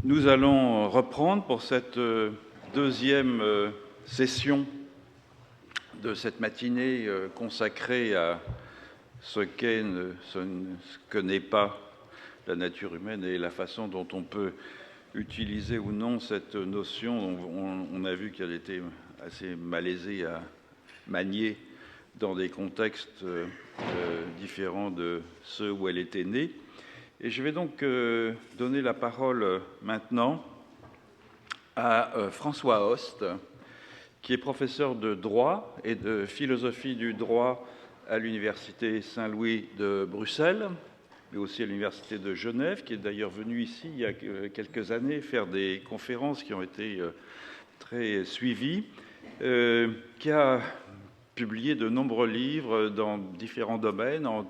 Nous allons reprendre pour cette deuxième session de cette matinée consacrée à ce qu'est, ce que n'est pas la nature humaine et la façon dont on peut utiliser ou non cette notion. On a vu qu'elle était assez malaisée à manier dans des contextes différents de ceux où elle était née. Et je vais donc donner la parole maintenant à François Host, qui est professeur de droit et de philosophie du droit à l'Université Saint-Louis de Bruxelles, mais aussi à l'Université de Genève, qui est d'ailleurs venu ici il y a quelques années faire des conférences qui ont été très suivies, qui a publié de nombreux livres dans différents domaines, en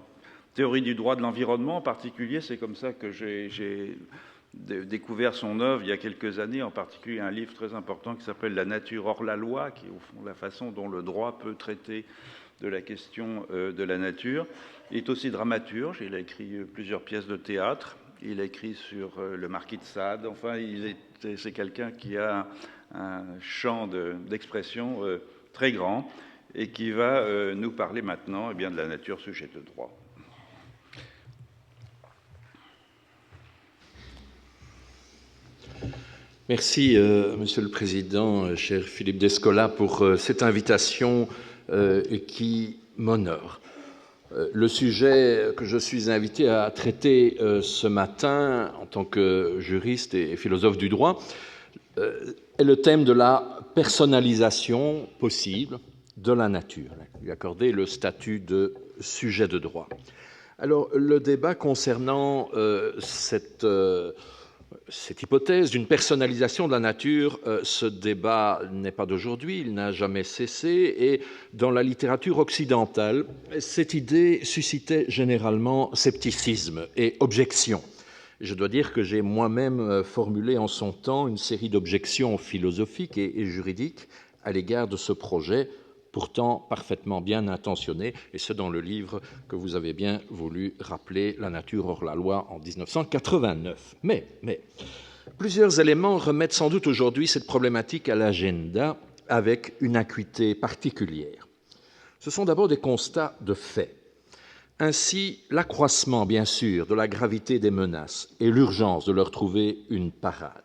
théorie du droit de l'environnement en particulier. C'est comme ça que j'ai découvert son œuvre il y a quelques années, en particulier un livre très important qui s'appelle « La nature hors la loi », qui est au fond la façon dont le droit peut traiter de la question de la nature. Il est aussi dramaturge, il a écrit plusieurs pièces de théâtre, il a écrit sur le marquis de Sade. Enfin, c'est quelqu'un qui a un champ d'expression très grand et qui va nous parler maintenant de la nature sujette de droit. Merci, Monsieur le Président, cher Philippe Descola, pour cette invitation qui m'honore. Le sujet que je suis invité à traiter ce matin, en tant que juriste et philosophe du droit, est le thème de la personnalisation possible de la nature, lui accorder le statut de sujet de droit. Alors, le débat concernant cette hypothèse d'une personnalisation de la nature, ce débat n'est pas d'aujourd'hui, il n'a jamais cessé, et dans la littérature occidentale, cette idée suscitait généralement scepticisme et objection. Je dois dire que j'ai moi-même formulé en son temps une série d'objections philosophiques et juridiques à l'égard de ce projet, pourtant parfaitement bien intentionné, et ce dans le livre que vous avez bien voulu rappeler, La nature hors la loi, en 1989. Mais plusieurs éléments remettent sans doute aujourd'hui cette problématique à l'agenda avec une acuité particulière. Ce sont d'abord des constats de fait. Ainsi, l'accroissement, bien sûr, de la gravité des menaces et l'urgence de leur trouver une parade.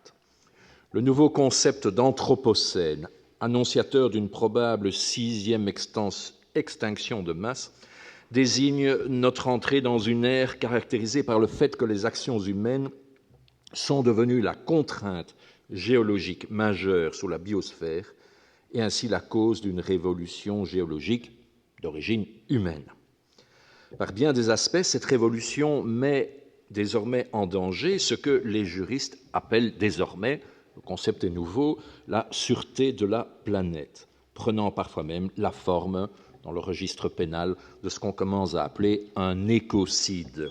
Le nouveau concept d'anthropocène, annonciateur d'une probable 6e extinction de masse, désigne notre entrée dans une ère caractérisée par le fait que les actions humaines sont devenues la contrainte géologique majeure sur la biosphère et ainsi la cause d'une révolution géologique d'origine humaine. Par bien des aspects, cette révolution met désormais en danger ce que les juristes appellent désormais, le concept est nouveau, la sûreté de la planète, prenant parfois même la forme, dans le registre pénal, de ce qu'on commence à appeler un écocide.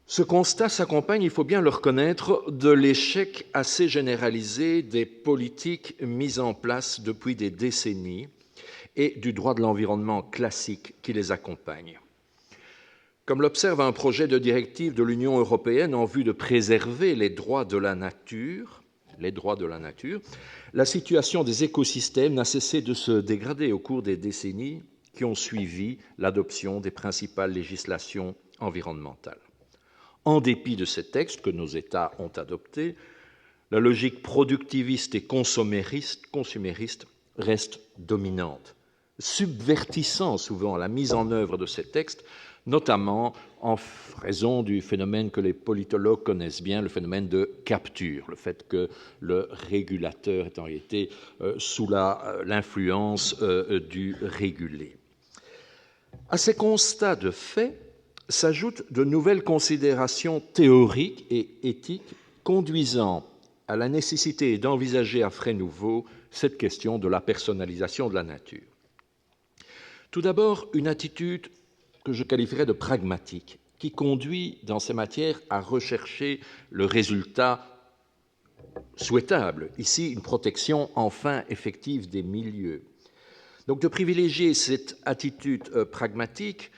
Ce constat s'accompagne, il faut bien le reconnaître, de l'échec assez généralisé des politiques mises en place depuis des décennies et du droit de l'environnement classique qui les accompagne. Comme l'observe un projet de directive de l'Union européenne en vue de préserver les droits de la nature, la situation des écosystèmes n'a cessé de se dégrader au cours des décennies qui ont suivi l'adoption des principales législations environnementales. En dépit de ces textes que nos États ont adoptés, la logique productiviste et consumériste reste dominante, subvertissant souvent la mise en œuvre de ces textes, notamment en raison du phénomène que les politologues connaissent bien, le phénomène de capture, le fait que le régulateur est en réalité sous l'influence du régulé. À ces constats de fait s'ajoutent de nouvelles considérations théoriques et éthiques conduisant à la nécessité d'envisager à frais nouveaux cette question de la personnalisation de la nature. Tout d'abord, une attitude que je qualifierais de pragmatique, qui conduit dans ces matières à rechercher le résultat souhaitable, ici une protection enfin effective des milieux. Donc de privilégier cette attitude pragmatique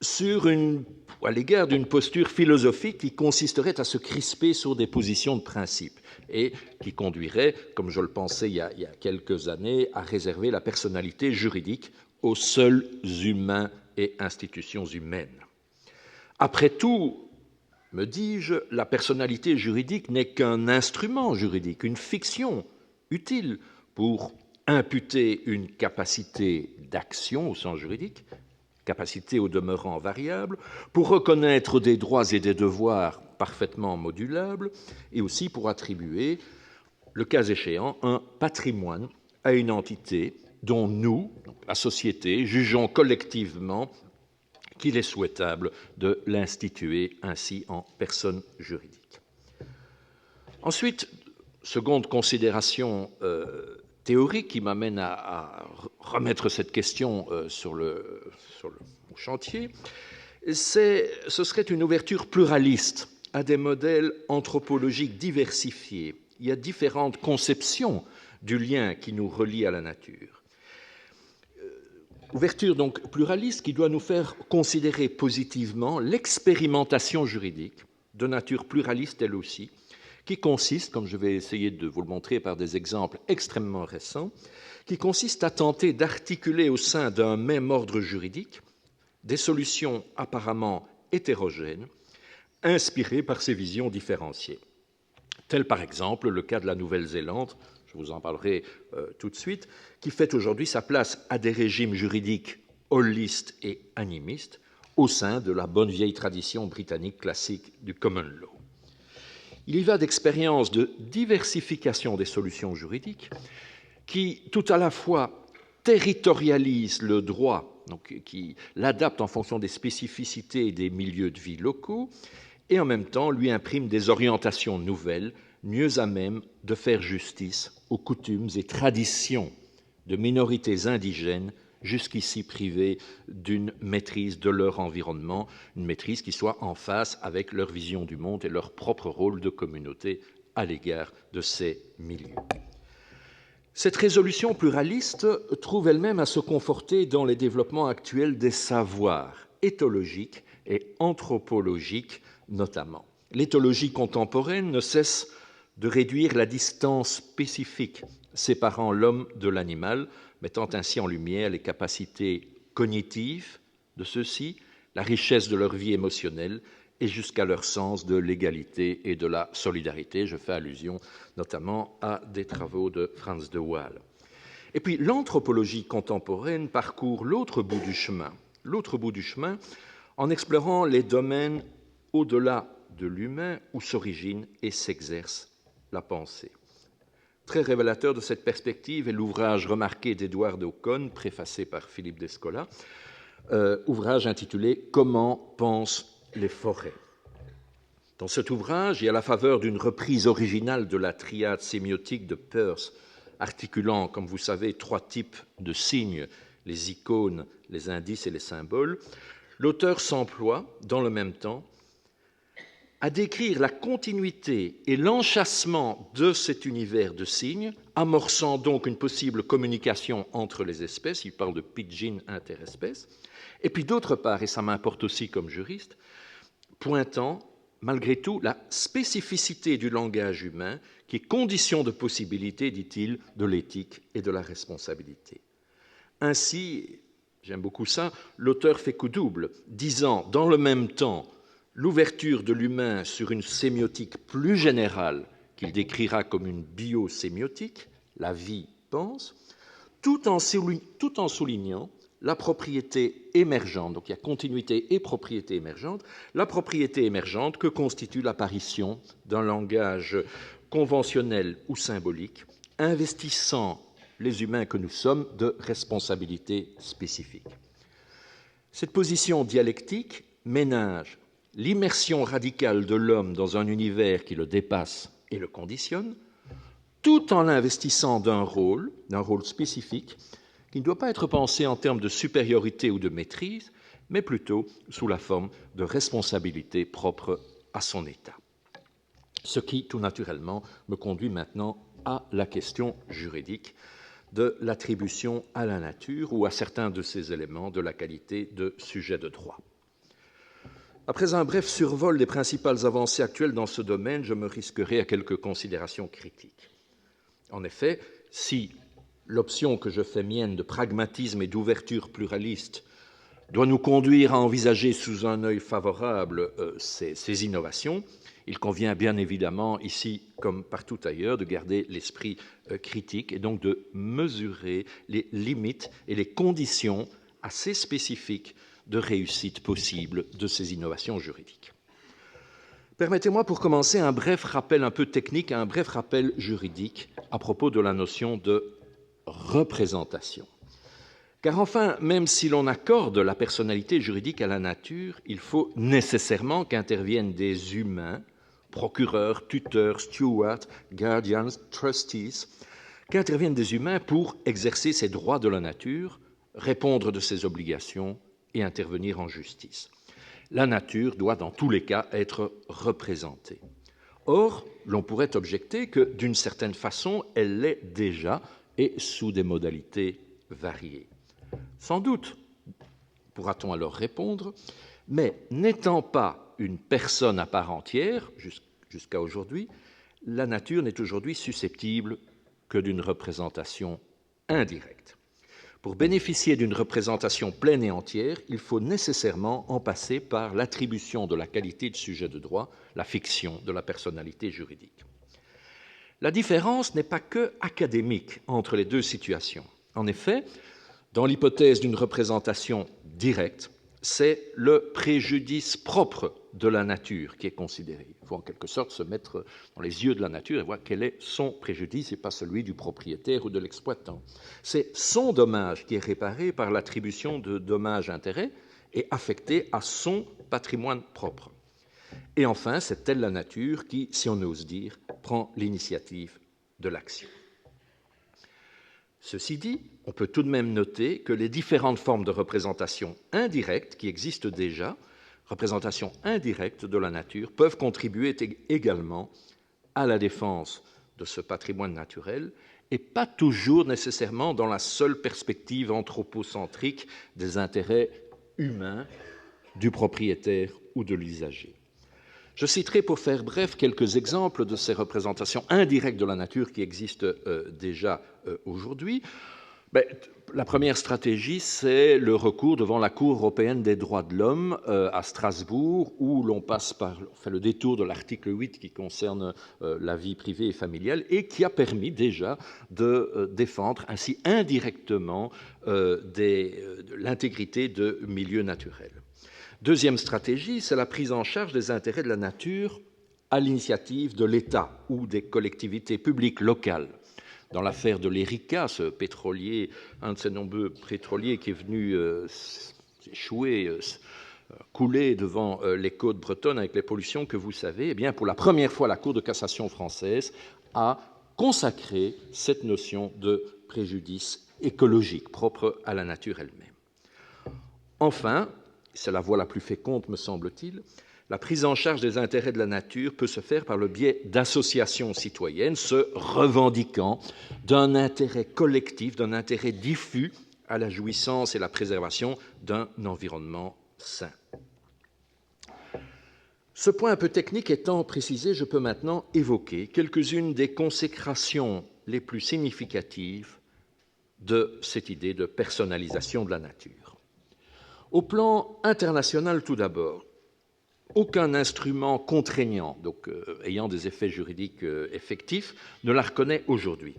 à l'égard d'une posture philosophique qui consisterait à se crisper sur des positions de principe et qui conduirait, comme je le pensais il y a quelques années, à réserver la personnalité juridique aux seuls humains et institutions humaines. Après tout, me dis-je, la personnalité juridique n'est qu'un instrument juridique, une fiction utile pour imputer une capacité d'action au sens juridique, capacité au demeurant variable, pour reconnaître des droits et des devoirs parfaitement modulables, et aussi pour attribuer, le cas échéant, un patrimoine à une entité dont nous, la société, jugeons collectivement qu'il est souhaitable de l'instituer ainsi en personne juridique. Ensuite, seconde considération théorique qui m'amène à remettre cette question sur le chantier, ce serait une ouverture pluraliste à des modèles anthropologiques diversifiés. Il y a différentes conceptions du lien qui nous relie à la nature. Ouverture donc pluraliste qui doit nous faire considérer positivement l'expérimentation juridique de nature pluraliste elle aussi, qui consiste, comme je vais essayer de vous le montrer par des exemples extrêmement récents, qui consiste à tenter d'articuler au sein d'un même ordre juridique des solutions apparemment hétérogènes, inspirées par ces visions différenciées. Tel par exemple le cas de la Nouvelle-Zélande, je vous en parlerai tout de suite, qui fait aujourd'hui sa place à des régimes juridiques holistes et animistes au sein de la bonne vieille tradition britannique classique du common law. Il y va d'expériences de diversification des solutions juridiques qui, tout à la fois, territorialisent le droit, donc qui l'adaptent en fonction des spécificités et des milieux de vie locaux, et en même temps lui impriment des orientations nouvelles, mieux à même de faire justice aux coutumes et traditions de minorités indigènes jusqu'ici privées d'une maîtrise de leur environnement, une maîtrise qui soit en phase avec leur vision du monde et leur propre rôle de communauté à l'égard de ces milieux. Cette résolution pluraliste trouve elle-même à se conforter dans les développements actuels des savoirs éthologiques et anthropologiques notamment. L'éthologie contemporaine ne cesse de réduire la distance spécifique séparant l'homme de l'animal, mettant ainsi en lumière les capacités cognitives de ceux-ci, la richesse de leur vie émotionnelle et jusqu'à leur sens de l'égalité et de la solidarité. Je fais allusion notamment à des travaux de Frans de Waal. Et puis l'anthropologie contemporaine parcourt l'autre bout du chemin en explorant les domaines au-delà de l'humain où s'origine et s'exerce la pensée. Très révélateur de cette perspective est l'ouvrage remarqué d'Edward Ocon, préfacé par Philippe Descola, ouvrage intitulé « Comment pensent les forêts ». Dans cet ouvrage, et à la faveur d'une reprise originale de la triade sémiotique de Peirce, articulant, comme vous savez, 3 types de signes, les icônes, les indices et les symboles, l'auteur s'emploie, dans le même temps, à décrire la continuité et l'enchâssement de cet univers de signes, amorçant donc une possible communication entre les espèces, il parle de pidgin interespèces, et puis d'autre part, et ça m'importe aussi comme juriste, pointant malgré tout la spécificité du langage humain qui est condition de possibilité, dit-il, de l'éthique et de la responsabilité. Ainsi, j'aime beaucoup ça, l'auteur fait coup double, disant dans le même temps l'ouverture de l'humain sur une sémiotique plus générale qu'il décrira comme une biosémiotique, la vie pense, tout en soulignant la propriété émergente, donc il y a continuité et propriété émergente, la propriété émergente que constitue l'apparition d'un langage conventionnel ou symbolique, investissant les humains que nous sommes de responsabilités spécifiques. Cette position dialectique ménage l'immersion radicale de l'homme dans un univers qui le dépasse et le conditionne, tout en l'investissant d'un rôle spécifique qui ne doit pas être pensé en termes de supériorité ou de maîtrise, mais plutôt sous la forme de responsabilité propre à son état. Ce qui, tout naturellement, me conduit maintenant à la question juridique de l'attribution à la nature ou à certains de ces éléments de la qualité de sujet de droit. Après un bref survol des principales avancées actuelles dans ce domaine, je me risquerai à quelques considérations critiques. En effet, si l'option que je fais mienne de pragmatisme et d'ouverture pluraliste doit nous conduire à envisager sous un œil favorable ces innovations, il convient bien évidemment, ici comme partout ailleurs, de garder l'esprit critique et donc de mesurer les limites et les conditions assez spécifiques de réussite possible de ces innovations juridiques. Permettez-moi pour commencer un bref rappel un peu technique, un bref rappel juridique à propos de la notion de représentation. Car enfin, même si l'on accorde la personnalité juridique à la nature, il faut nécessairement qu'interviennent des humains, procureurs, tuteurs, stewards, guardians, trustees, qu'interviennent des humains pour exercer ces droits de la nature, répondre de ses obligations et intervenir en justice. La nature doit dans tous les cas être représentée. Or, l'on pourrait objecter que, d'une certaine façon, elle l'est déjà et sous des modalités variées. Sans doute, pourra-t-on alors répondre, mais n'étant pas une personne à part entière, jusqu'à aujourd'hui, la nature n'est aujourd'hui susceptible que d'une représentation indirecte. Pour bénéficier d'une représentation pleine et entière, il faut nécessairement en passer par l'attribution de la qualité de sujet de droit, la fiction de la personnalité juridique. La différence n'est pas que académique entre les deux situations. En effet, dans l'hypothèse d'une représentation directe, c'est le préjudice propre de la nature qui est considéré. Il faut en quelque sorte se mettre dans les yeux de la nature et voir quel est son préjudice et pas celui du propriétaire ou de l'exploitant. C'est son dommage qui est réparé par l'attribution de dommages-intérêts et affecté à son patrimoine propre. Et enfin, c'est elle la nature qui, si on ose dire, prend l'initiative de l'action. Ceci dit, on peut tout de même noter que les différentes formes de représentation indirecte qui existent déjà, représentation indirecte de la nature, peuvent contribuer également à la défense de ce patrimoine naturel et pas toujours nécessairement dans la seule perspective anthropocentrique des intérêts humains du propriétaire ou de l'usager. Je citerai pour faire bref quelques exemples de ces représentations indirectes de la nature qui existent déjà aujourd'hui. La première stratégie, c'est le recours devant la Cour européenne des droits de l'homme à Strasbourg, où l'on passe par le détour de l'article 8 qui concerne la vie privée et familiale et qui a permis déjà de défendre ainsi indirectement l'intégrité de milieux naturels. Deuxième stratégie, c'est la prise en charge des intérêts de la nature à l'initiative de l'État ou des collectivités publiques locales. Dans l'affaire de l'Erika, ce pétrolier, un de ces nombreux pétroliers qui est venu échouer, couler devant les côtes bretonnes avec les pollutions que vous savez, eh bien, pour la première fois, la Cour de cassation française a consacré cette notion de préjudice écologique propre à la nature elle-même. Enfin, c'est la voie la plus féconde, me semble-t-il, la prise en charge des intérêts de la nature peut se faire par le biais d'associations citoyennes se revendiquant d'un intérêt collectif, d'un intérêt diffus à la jouissance et la préservation d'un environnement sain. Ce point un peu technique étant précisé, je peux maintenant évoquer quelques-unes des consécrations les plus significatives de cette idée de personnalisation de la nature. Au plan international, tout d'abord, aucun instrument contraignant, donc ayant des effets juridiques effectifs, ne la reconnaît aujourd'hui.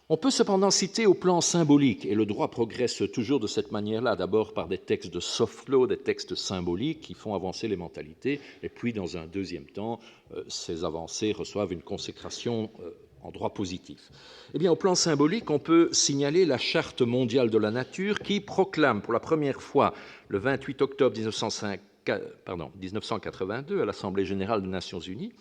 On peut cependant citer au plan symbolique, et le droit progresse toujours de cette manière-là, d'abord par des textes de soft law, des textes symboliques qui font avancer les mentalités, et puis dans un deuxième temps, ces avancées reçoivent une consécration en droit positif. Eh bien, au plan symbolique, on peut signaler la Charte mondiale de la nature qui proclame pour la première fois, le 28 octobre 1982, à l'Assemblée générale des Nations unies,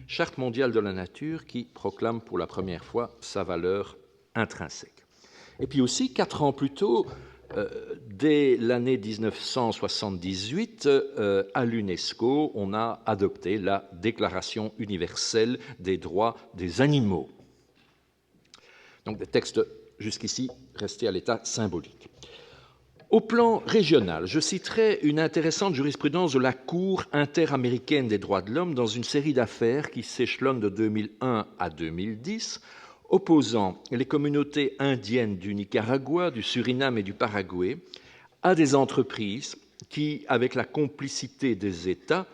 Charte mondiale de la nature qui proclame pour la première fois sa valeur intrinsèque. Et puis aussi, 4 ans plus tôt, dès l'année 1978, à l'UNESCO, on a adopté la Déclaration universelle des droits des animaux. Donc des textes jusqu'ici restés à l'état symbolique. Au plan régional, je citerai une intéressante jurisprudence de la Cour interaméricaine des droits de l'homme dans une série d'affaires qui s'échelonnent de 2001 à 2010, opposant les communautés indiennes du Nicaragua, du Suriname et du Paraguay à des entreprises qui, avec la complicité des États,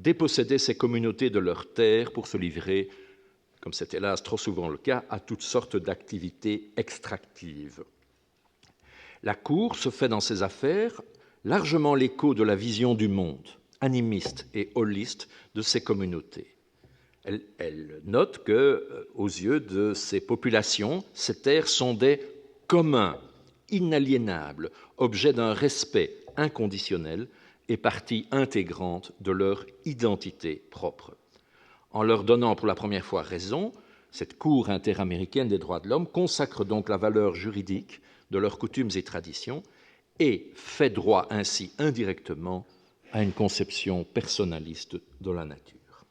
dépossédaient ces communautés de leurs terres pour se livrer, comme c'est hélas trop souvent le cas, à toutes sortes d'activités extractives. La Cour se fait dans ces affaires largement l'écho de la vision du monde, animiste et holiste de ces communautés. Elle note que, aux yeux de ces populations, ces terres sont des communs, inaliénables, objets d'un respect inconditionnel et partie intégrante de leur identité propre. En leur donnant pour la première fois raison, cette Cour interaméricaine des droits de l'homme consacre donc la valeur juridique de leurs coutumes et traditions et fait droit ainsi indirectement à une conception personnaliste de la nature.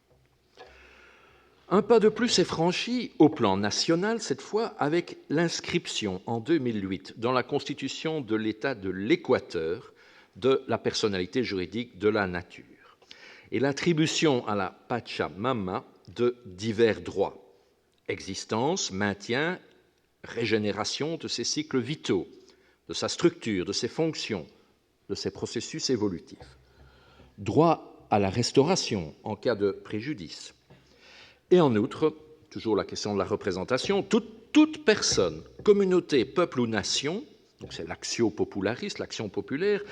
Un pas de plus est franchi au plan national, cette fois avec l'inscription en 2008 dans la Constitution de l'État de l'Équateur de la personnalité juridique de la nature et l'attribution à la Pachamama de divers droits, existence, maintien, régénération de ses cycles vitaux, de sa structure, de ses fonctions, de ses processus évolutifs. Droit à la restauration en cas de préjudice. Et en outre, toujours la question de la représentation, toute personne, communauté, peuple ou nation, donc c'est l'actio popularis, l'action populaire,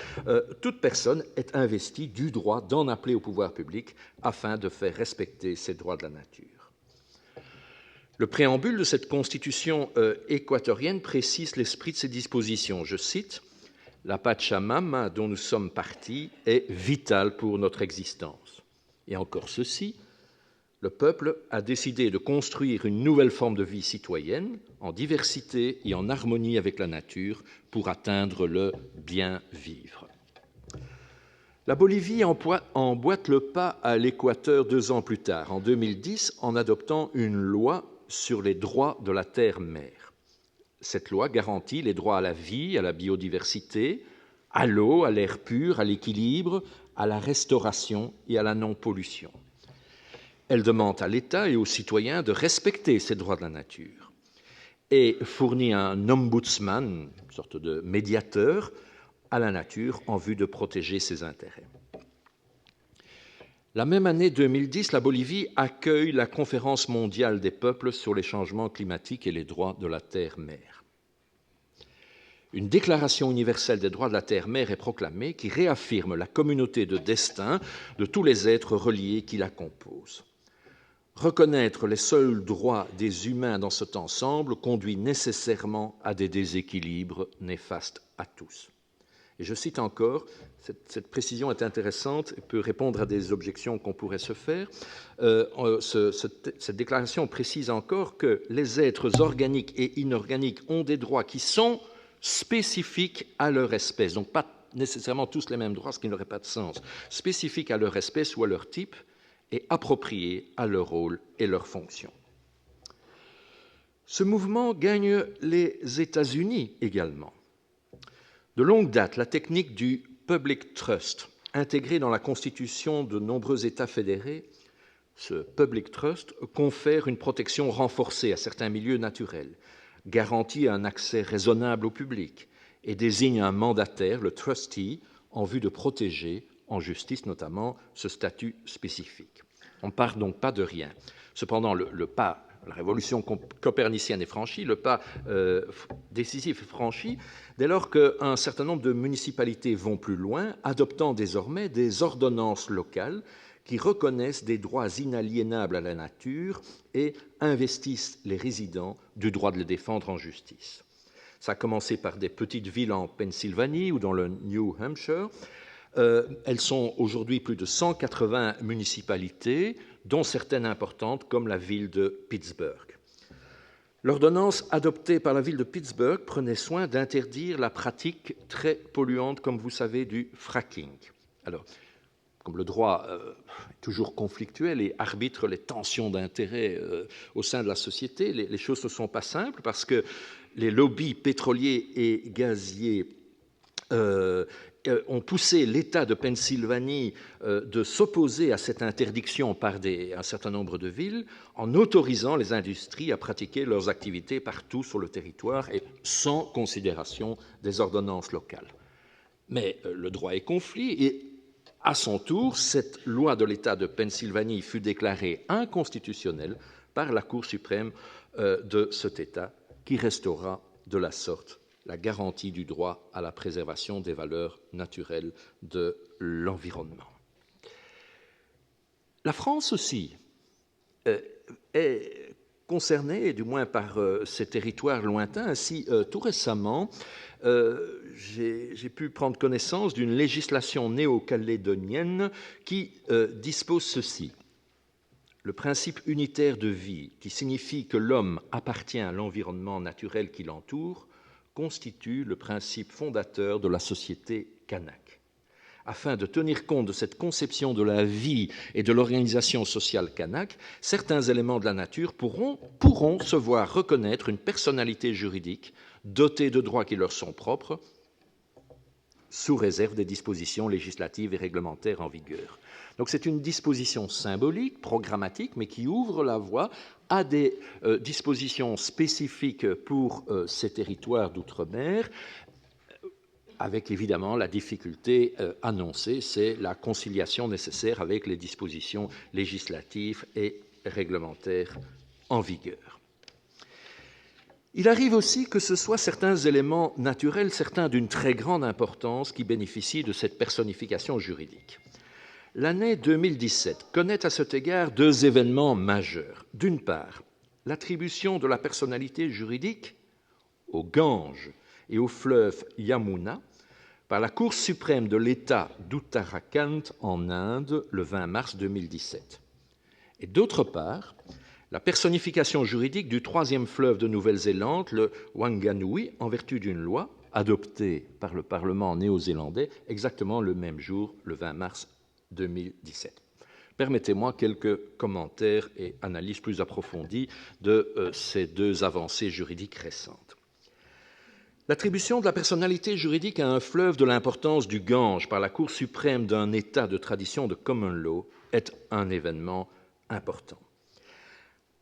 toute personne est investie du droit d'en appeler au pouvoir public afin de faire respecter ces droits de la nature. Le préambule de cette constitution équatorienne précise l'esprit de ces dispositions. Je cite, « La Pachamama dont nous sommes partis est vitale pour notre existence. » Et encore ceci, le peuple a décidé de construire une nouvelle forme de vie citoyenne en diversité et en harmonie avec la nature pour atteindre le bien vivre. La Bolivie emboîte le pas à l'Équateur 2 ans plus tard, en 2010, en adoptant une loi sur les droits de la terre-mère. Cette loi garantit les droits à la vie, à la biodiversité, à l'eau, à l'air pur, à l'équilibre, à la restauration et à la non-pollution. Elle demande à l'État et aux citoyens de respecter ces droits de la nature et fournit un ombudsman, une sorte de médiateur, à la nature en vue de protéger ses intérêts. La même année 2010, la Bolivie accueille la Conférence mondiale des peuples sur les changements climatiques et les droits de la terre-mère. Une déclaration universelle des droits de la terre-mère est proclamée qui réaffirme la communauté de destin de tous les êtres reliés qui la composent. Reconnaître les seuls droits des humains dans cet ensemble conduit nécessairement à des déséquilibres néfastes à tous. Et je cite encore, cette précision est intéressante et peut répondre à des objections qu'on pourrait se faire. Cette déclaration précise encore que les êtres organiques et inorganiques ont des droits qui sont spécifiques à leur espèce, donc pas nécessairement tous les mêmes droits, ce qui n'aurait pas de sens, spécifiques à leur espèce ou à leur type et appropriés à leur rôle et leur fonction. Ce mouvement gagne les États-Unis également. De longue date, la technique du public trust, intégrée dans la constitution de nombreux États fédérés, ce public trust confère une protection renforcée à certains milieux naturels, garantit un accès raisonnable au public et désigne un mandataire, le trustee, en vue de protéger, en justice notamment, ce statut spécifique. On ne part donc pas de rien. Cependant, le pas, la révolution copernicienne est franchie, le pas décisif est franchi dès lors qu'un certain nombre de municipalités vont plus loin, adoptant désormais des ordonnances locales qui reconnaissent des droits inaliénables à la nature et investissent les résidents du droit de les défendre en justice. Ça a commencé par des petites villes en Pennsylvanie ou dans le New Hampshire. Elles sont aujourd'hui plus de 180 municipalités, dont certaines importantes comme la ville de Pittsburgh. L'ordonnance adoptée par la ville de Pittsburgh prenait soin d'interdire la pratique très polluante, comme vous savez, du fracking. Alors, comme le droit est toujours conflictuel et arbitre les tensions d'intérêt au sein de la société, les choses ne sont pas simples parce que les lobbies pétroliers et gaziers ont poussé l'État de Pennsylvanie de s'opposer à cette interdiction par un certain nombre de villes en autorisant les industries à pratiquer leurs activités partout sur le territoire et sans considération des ordonnances locales. Mais le droit est conflit et, à son tour, cette loi de l'État de Pennsylvanie fut déclarée inconstitutionnelle par la Cour suprême de cet État, qui restaura de la sorte la garantie du droit à la préservation des valeurs naturelles de l'environnement. La France aussi est concernée, du moins par ces territoires lointains. Ainsi, tout récemment, j'ai pu prendre connaissance d'une législation néo-calédonienne qui dispose ceci. Le principe unitaire de vie, qui signifie que l'homme appartient à l'environnement naturel qui l'entoure, constitue le principe fondateur de la société kanak. Afin de tenir compte de cette conception de la vie et de l'organisation sociale kanak, certains éléments de la nature pourront se voir reconnaître une personnalité juridique dotée de droits qui leur sont propres, sous réserve des dispositions législatives et réglementaires en vigueur. Donc c'est une disposition symbolique, programmatique, mais qui ouvre la voie à des dispositions spécifiques pour ces territoires d'outre-mer, avec évidemment la difficulté annoncée, c'est la conciliation nécessaire avec les dispositions législatives et réglementaires en vigueur. Il arrive aussi que ce soit certains éléments naturels, certains d'une très grande importance, qui bénéficient de cette personnification juridique. L'année 2017 connaît à cet égard deux événements majeurs. D'une part, l'attribution de la personnalité juridique au Gange et au fleuve Yamuna par la Cour suprême de l'État d'Uttarakhand en Inde le 20 mars 2017. Et d'autre part, la personnification juridique du troisième fleuve de Nouvelle-Zélande, le Wanganui, en vertu d'une loi adoptée par le Parlement néo-zélandais exactement le même jour, le 20 mars 2017. Permettez-moi quelques commentaires et analyses plus approfondies de ces deux avancées juridiques récentes. L'attribution de la personnalité juridique à un fleuve de l'importance du Gange par la Cour suprême d'un État de tradition de common law est un événement important.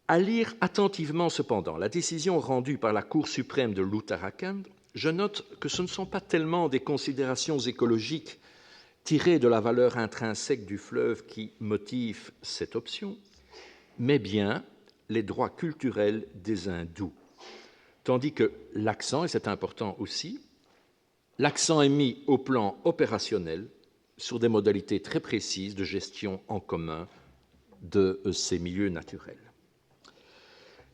À lire attentivement cependant la décision rendue par la Cour suprême de l'Uttarakhand, je note que ce ne sont pas tellement des considérations écologiques tirées de la valeur intrinsèque du fleuve qui motivent cette option, mais bien les droits culturels des hindous. Tandis que l'accent, et c'est important aussi, l'accent est mis au plan opérationnel sur des modalités très précises de gestion en commun de ces milieux naturels.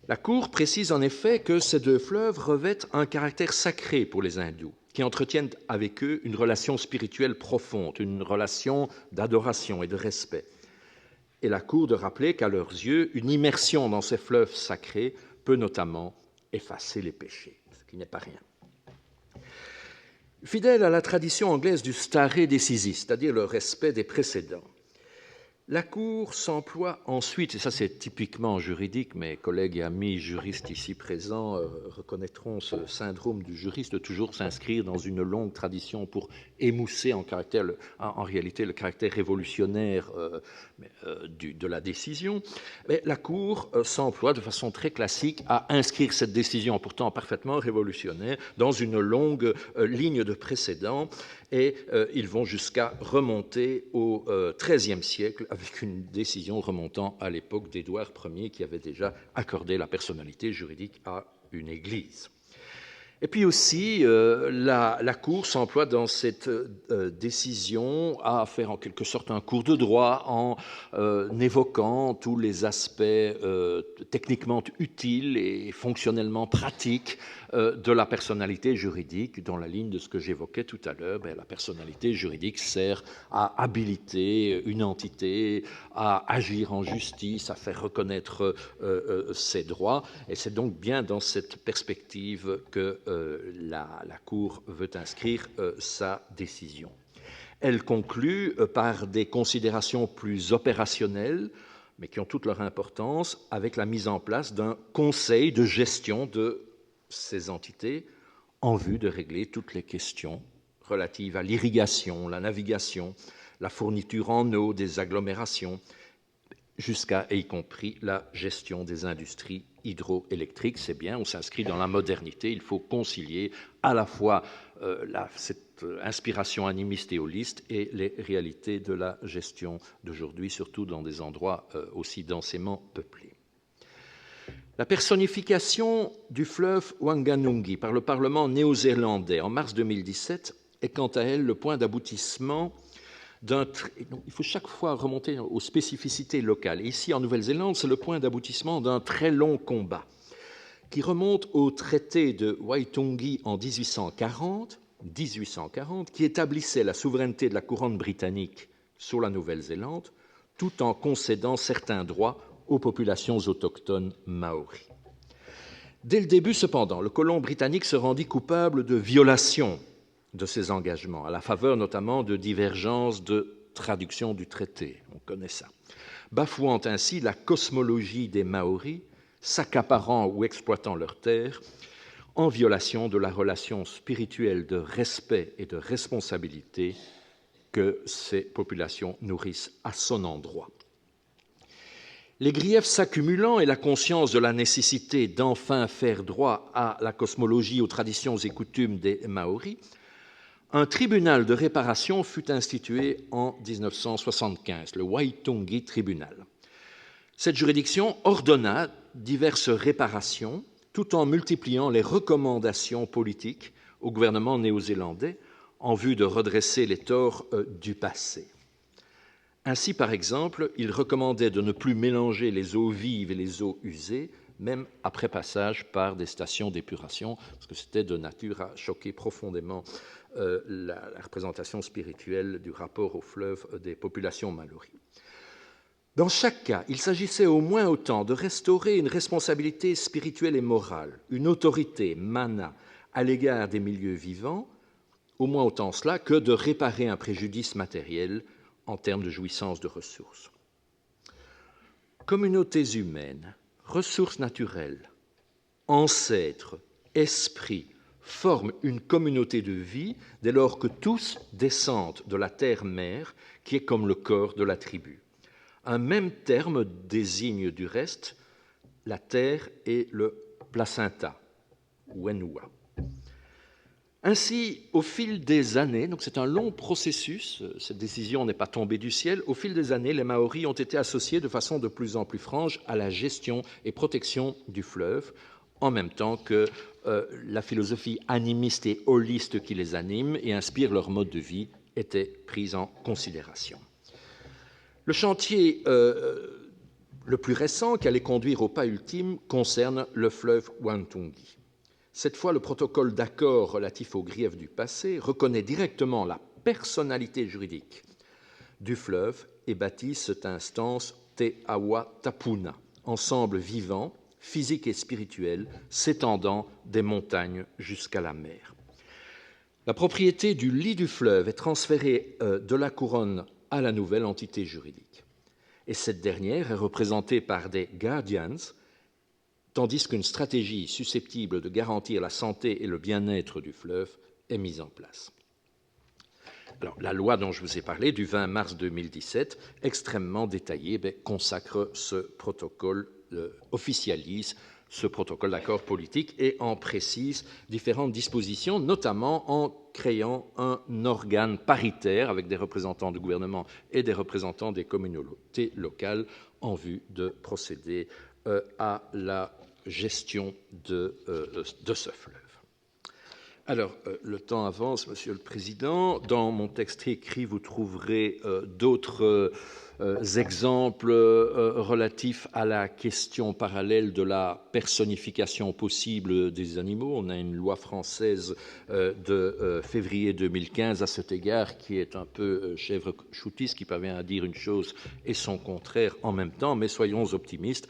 La Cour précise en effet que ces deux fleuves revêtent un caractère sacré pour les hindous, qui entretiennent avec eux une relation spirituelle profonde, une relation d'adoration et de respect. Et la Cour de rappeler qu'à leurs yeux, une immersion dans ces fleuves sacrés peut notamment effacer les péchés, ce qui n'est pas rien. Fidèle à la tradition anglaise du stare decisis, c'est-à-dire le respect des précédents, la Cour s'emploie ensuite, et ça c'est typiquement juridique, mes collègues et amis juristes ici présents reconnaîtront ce syndrome du juriste de toujours s'inscrire dans une longue tradition pour émousser en réalité le caractère révolutionnaire de la décision. Mais la Cour s'emploie de façon très classique à inscrire cette décision, pourtant parfaitement révolutionnaire, dans une longue ligne de précédents, et ils vont jusqu'à remonter au XIIIe siècle avec une décision remontant à l'époque d'Édouard Ier qui avait déjà accordé la personnalité juridique à une église. Et puis aussi, la Cour s'emploie dans cette décision à faire en quelque sorte un cours de droit en évoquant tous les aspects techniquement utiles et fonctionnellement pratiques de la personnalité juridique, dans la ligne de ce que j'évoquais tout à l'heure. La personnalité juridique sert à habiliter une entité à agir en justice, à faire reconnaître ses droits, et c'est donc bien dans cette perspective que la Cour veut inscrire sa décision. Elle conclut par des considérations plus opérationnelles, mais qui ont toute leur importance, avec la mise en place d'un conseil de gestion de ces entités en vue de régler toutes les questions relatives à l'irrigation, la navigation, la fourniture en eau des agglomérations, jusqu'à et y compris la gestion des industries hydroélectriques. C'est bien, on s'inscrit dans la modernité, il faut concilier à la fois cette inspiration animiste et holiste et les réalités de la gestion d'aujourd'hui, surtout dans des endroits aussi densément peuplés. La personnification du fleuve Wanganungi par le Parlement néo-zélandais en mars 2017 est quant à elle le point d'aboutissement il faut chaque fois remonter aux spécificités locales. Ici, en Nouvelle-Zélande, c'est le point d'aboutissement d'un très long combat qui remonte au traité de Waitangi en 1840, qui établissait la souveraineté de la couronne britannique sur la Nouvelle-Zélande, tout en concédant certains droits aux populations autochtones maoris. Dès le début, cependant, le colon britannique se rendit coupable de violation de ces engagements, à la faveur notamment de divergences de traduction du traité. On connaît ça. Bafouant ainsi la cosmologie des Maoris, s'accaparant ou exploitant leurs terres, en violation de la relation spirituelle de respect et de responsabilité que ces populations nourrissent à son endroit. Les griefs s'accumulant et la conscience de la nécessité d'enfin faire droit à la cosmologie, aux traditions et coutumes des Maoris, un tribunal de réparation fut institué en 1975, le Waitangi Tribunal. Cette juridiction ordonna diverses réparations tout en multipliant les recommandations politiques au gouvernement néo-zélandais en vue de redresser les torts du passé. Ainsi, par exemple, il recommandait de ne plus mélanger les eaux vives et les eaux usées, même après passage par des stations d'épuration, parce que c'était de nature à choquer profondément la représentation spirituelle du rapport au fleuve des populations maoris. Dans chaque cas, il s'agissait au moins autant de restaurer une responsabilité spirituelle et morale, une autorité, mana, à l'égard des milieux vivants, au moins autant cela que de réparer un préjudice matériel en termes de jouissance de ressources. Communautés humaines, ressources naturelles, ancêtres, esprits, forment une communauté de vie dès lors que tous descendent de la terre-mère qui est comme le corps de la tribu. Un même terme désigne du reste la terre et le placenta, Wenua. Ainsi, au fil des années, donc c'est un long processus, cette décision n'est pas tombée du ciel, au fil des années, les Maoris ont été associés de façon de plus en plus franche à la gestion et protection du fleuve, en même temps que la philosophie animiste et holiste qui les anime et inspire leur mode de vie était prise en considération. Le chantier le plus récent qui allait conduire au pas ultime concerne le fleuve Wanganungi. Cette fois, le protocole d'accord relatif aux griefs du passé reconnaît directement la personnalité juridique du fleuve et baptise cette instance Te Awa Tapuna, ensemble vivant, physique et spirituel, s'étendant des montagnes jusqu'à la mer. La propriété du lit du fleuve est transférée de la couronne à la nouvelle entité juridique. Et cette dernière est représentée par des guardians, tandis qu'une stratégie susceptible de garantir la santé et le bien-être du fleuve est mise en place. Alors, la loi dont je vous ai parlé, du 20 mars 2017, extrêmement détaillée, consacre ce protocole, officialise ce protocole d'accord politique et en précise différentes dispositions, notamment en créant un organe paritaire avec des représentants du gouvernement et des représentants des communautés locales en vue de procéder à la gestion de ce fleuve. Alors, le temps avance, Monsieur le Président. Dans mon texte écrit, vous trouverez d'autres exemples relatifs à la question parallèle de la personnification possible des animaux. On a une loi française de février 2015 à cet égard qui est un peu chèvre-choutiste, qui parvient à dire une chose et son contraire en même temps, mais soyons optimistes,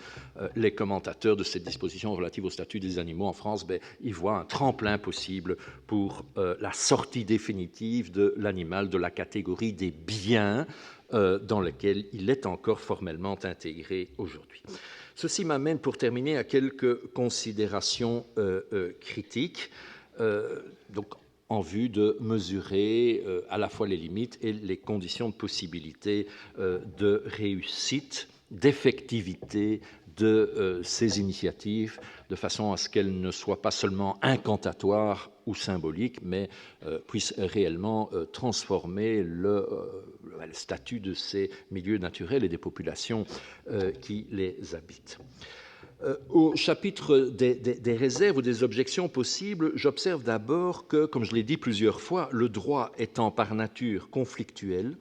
les commentateurs de cette disposition relative au statut des animaux en France, y voient un tremplin possible pour la sortie définitive de l'animal de la catégorie des biens dans lequel il est encore formellement intégré aujourd'hui. Ceci m'amène, pour terminer, à quelques considérations critiques. Donc, en vue de mesurer à la fois les limites et les conditions de possibilité de réussite, d'effectivité de ces initiatives, de façon à ce qu'elles ne soient pas seulement incantatoires ou symboliques, mais puissent réellement transformer le statut de ces milieux naturels et des populations qui les habitent. Au chapitre des réserves ou des objections possibles, j'observe d'abord que, comme je l'ai dit plusieurs fois, le droit étant par nature conflictuel,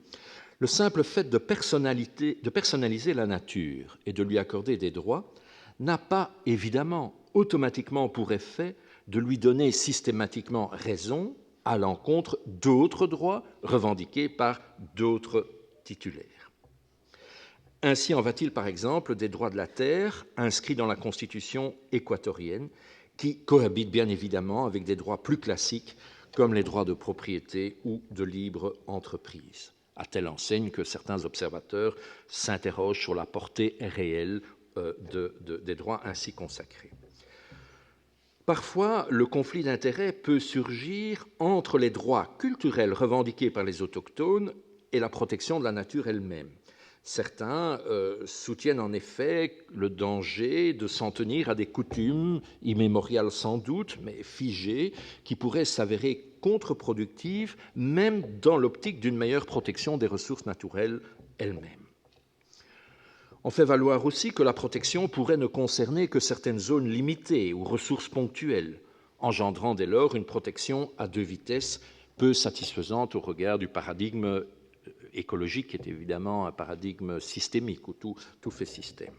le simple fait de personnaliser la nature et de lui accorder des droits n'a pas évidemment automatiquement pour effet de lui donner systématiquement raison à l'encontre d'autres droits revendiqués par d'autres titulaires. Ainsi en va-t-il, par exemple, des droits de la terre inscrits dans la Constitution équatorienne, qui cohabitent bien évidemment avec des droits plus classiques, comme les droits de propriété ou de libre entreprise, à telle enseigne que certains observateurs s'interrogent sur la portée réelle des droits ainsi consacrés. Parfois, le conflit d'intérêts peut surgir entre les droits culturels revendiqués par les autochtones et la protection de la nature elle-même. Certains soutiennent en effet le danger de s'en tenir à des coutumes immémoriales sans doute, mais figées, qui pourraient s'avérer contre-productives, même dans l'optique d'une meilleure protection des ressources naturelles elles-mêmes. On fait valoir aussi que la protection pourrait ne concerner que certaines zones limitées ou ressources ponctuelles, engendrant dès lors une protection à deux vitesses peu satisfaisante au regard du paradigme écologique, qui est évidemment un paradigme systémique où tout fait système.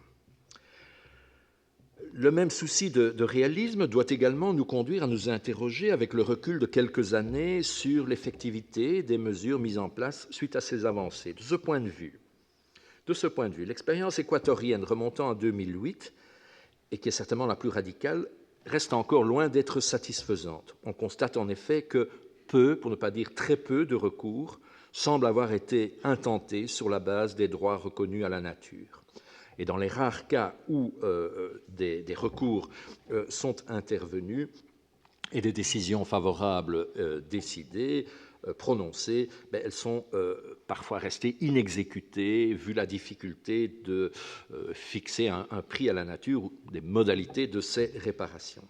Le même souci de réalisme doit également nous conduire à nous interroger avec le recul de quelques années sur l'effectivité des mesures mises en place suite à ces avancées. De ce point de vue, l'expérience équatorienne remontant à 2008, et qui est certainement la plus radicale, reste encore loin d'être satisfaisante. On constate en effet que peu, pour ne pas dire très peu, de recours semblent avoir été intentés sur la base des droits reconnus à la nature. Et dans les rares cas où des recours sont intervenus et des décisions favorables décidées, prononcées, elles sont parfois restées inexécutées, vu la difficulté de fixer un prix à la nature ou des modalités de ces réparations.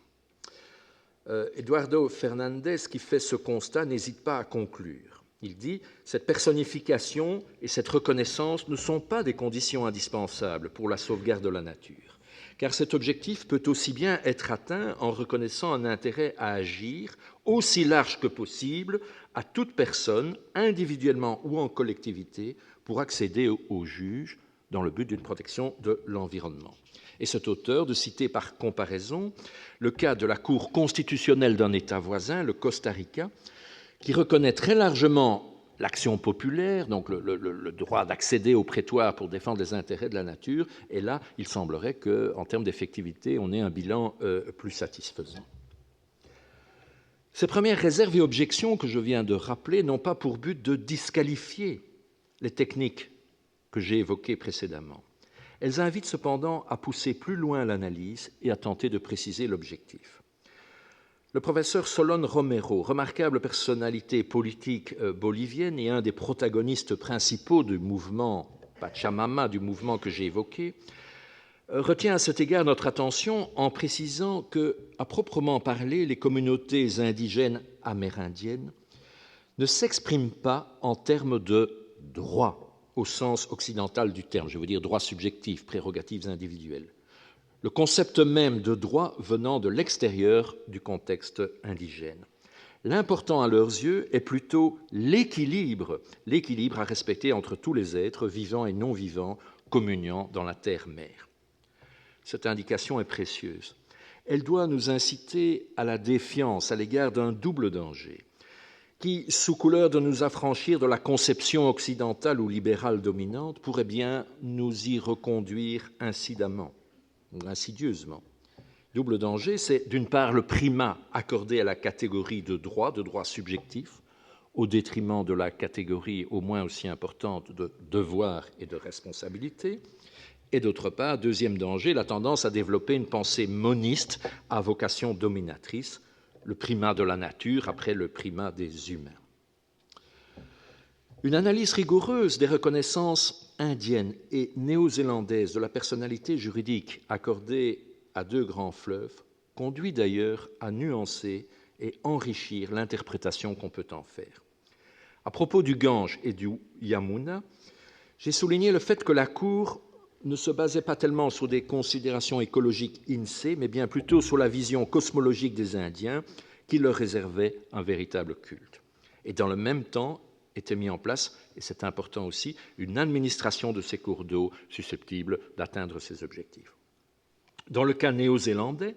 Eduardo Fernandez, qui fait ce constat, n'hésite pas à conclure. Il dit « Cette personnification et cette reconnaissance ne sont pas des conditions indispensables pour la sauvegarde de la nature, car cet objectif peut aussi bien être atteint en reconnaissant un intérêt à agir aussi large que possible à toute personne, individuellement ou en collectivité, pour accéder au juge dans le but d'une protection de l'environnement. » Et cet auteur de citer par comparaison le cas de la Cour constitutionnelle d'un État voisin, le Costa Rica, qui reconnaît très largement l'action populaire, donc le droit d'accéder au prétoire pour défendre les intérêts de la nature, et là, il semblerait qu'en termes d'effectivité, on ait un bilan plus satisfaisant. Ces premières réserves et objections que je viens de rappeler n'ont pas pour but de disqualifier les techniques que j'ai évoquées précédemment. Elles invitent cependant à pousser plus loin l'analyse et à tenter de préciser l'objectif. Le professeur Solon Romero, remarquable personnalité politique bolivienne et un des protagonistes principaux du mouvement Pachamama, du mouvement que j'ai évoqué, retient à cet égard notre attention en précisant que, à proprement parler, les communautés indigènes amérindiennes ne s'expriment pas en termes de droits au sens occidental du terme, je veux dire droits subjectifs, prérogatives individuelles. Le concept même de droit venant de l'extérieur du contexte indigène. L'important à leurs yeux est plutôt l'équilibre à respecter entre tous les êtres, vivants et non vivants, communiant dans la terre-mère. Cette indication est précieuse. Elle doit nous inciter à la défiance à l'égard d'un double danger qui, sous couleur de nous affranchir de la conception occidentale ou libérale dominante, pourrait bien nous y reconduire incidemment ou insidieusement. Double danger, c'est d'une part le primat accordé à la catégorie de droit subjectif, au détriment de la catégorie au moins aussi importante de devoir et de responsabilité, et d'autre part, deuxième danger, la tendance à développer une pensée moniste à vocation dominatrice, le primat de la nature après le primat des humains. Une analyse rigoureuse des reconnaissances indiennes et néo-zélandaises de la personnalité juridique accordée à deux grands fleuves conduit d'ailleurs à nuancer et enrichir l'interprétation qu'on peut en faire. À propos du Gange et du Yamuna, j'ai souligné le fait que la Cour ne se basait pas tellement sur des considérations écologiques in se, mais bien plutôt sur la vision cosmologique des Indiens qui leur réservait un véritable culte. Et dans le même temps, était mis en place, et c'est important aussi, une administration de ces cours d'eau susceptible d'atteindre ces objectifs. Dans le cas néo-zélandais,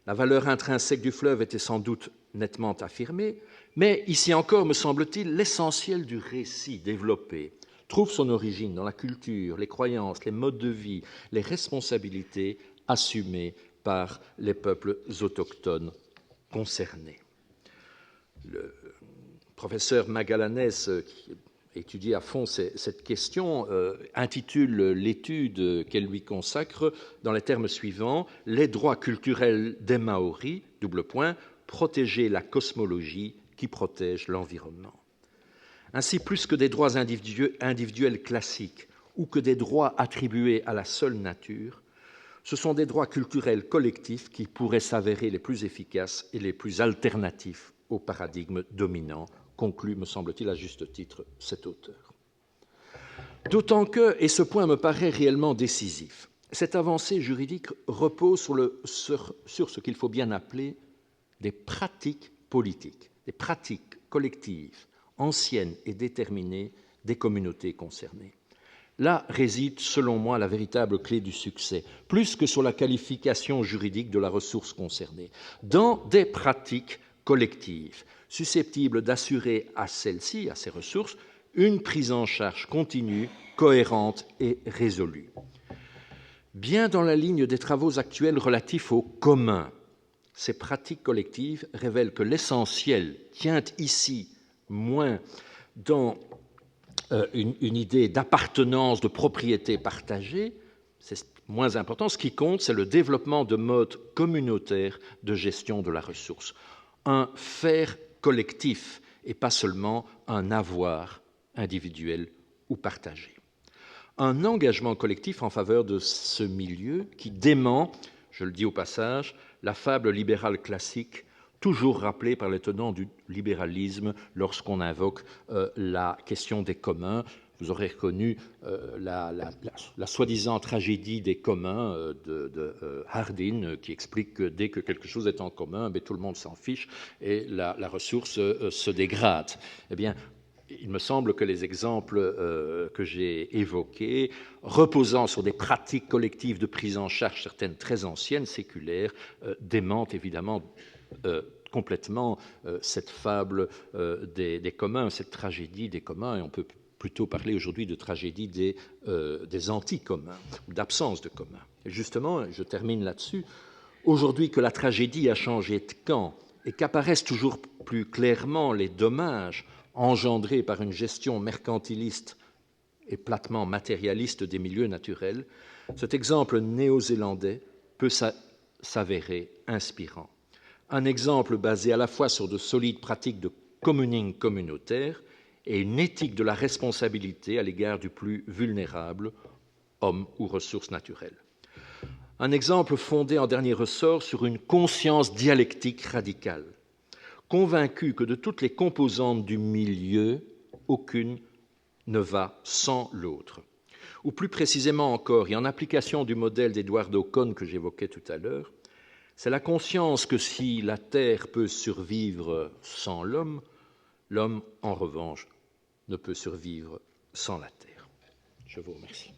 la valeur intrinsèque du fleuve était sans doute nettement affirmée, mais ici encore, me semble-t-il, l'essentiel du récit développé trouve son origine dans la culture, les croyances, les modes de vie, les responsabilités assumées par les peuples autochtones concernés. Le professeur Magallanes, qui étudie à fond cette question, intitule l'étude qu'elle lui consacre dans les termes suivants: « Les droits culturels des Maoris, protéger la cosmologie qui protège l'environnement ». Ainsi, plus que des droits individuels classiques ou que des droits attribués à la seule nature, ce sont des droits culturels collectifs qui pourraient s'avérer les plus efficaces et les plus alternatifs au paradigme dominant, conclut, me semble-t-il, à juste titre, cet auteur. D'autant que, et ce point me paraît réellement décisif, cette avancée juridique repose sur ce qu'il faut bien appeler des pratiques politiques, des pratiques collectives, anciennes et déterminées des communautés concernées. Là réside, selon moi, la véritable clé du succès, plus que sur la qualification juridique de la ressource concernée, dans des pratiques collectives, susceptibles d'assurer à celles-ci, à ces ressources, une prise en charge continue, cohérente et résolue. Bien dans la ligne des travaux actuels relatifs au commun, ces pratiques collectives révèlent que l'essentiel tient ici moins dans une idée d'appartenance, de propriété partagée, c'est moins important. Ce qui compte, c'est le développement de modes communautaires de gestion de la ressource. Un faire collectif et pas seulement un avoir individuel ou partagé. Un engagement collectif en faveur de ce milieu qui dément, je le dis au passage, la fable libérale classique toujours rappelée par les tenants du libéralisme lorsqu'on invoque la question des communs. Vous aurez reconnu la soi-disant tragédie des communs de Hardin, qui explique que dès que quelque chose est en commun, tout le monde s'en fiche et la ressource se dégrade. Eh bien, il me semble que les exemples que j'ai évoqués, reposant sur des pratiques collectives de prise en charge, certaines très anciennes, séculaires, démentent évidemment complètement cette fable des communs, cette tragédie des communs, et on peut plutôt parler aujourd'hui de tragédie des anti-communs, ou d'absence de communs. Et justement, je termine là-dessus, aujourd'hui que la tragédie a changé de camp et qu'apparaissent toujours plus clairement les dommages engendrés par une gestion mercantiliste et platement matérialiste des milieux naturels, cet exemple néo-zélandais peut s'avérer inspirant. Un exemple basé à la fois sur de solides pratiques de communing communautaire et une éthique de la responsabilité à l'égard du plus vulnérable, homme ou ressources naturelles. Un exemple fondé en dernier ressort sur une conscience dialectique radicale, convaincu que de toutes les composantes du milieu, aucune ne va sans l'autre. Ou plus précisément encore, et en application du modèle d'Eduardo Kohn que j'évoquais tout à l'heure, c'est la conscience que si la Terre peut survivre sans l'homme, l'homme, en revanche, ne peut survivre sans la Terre. Je vous remercie.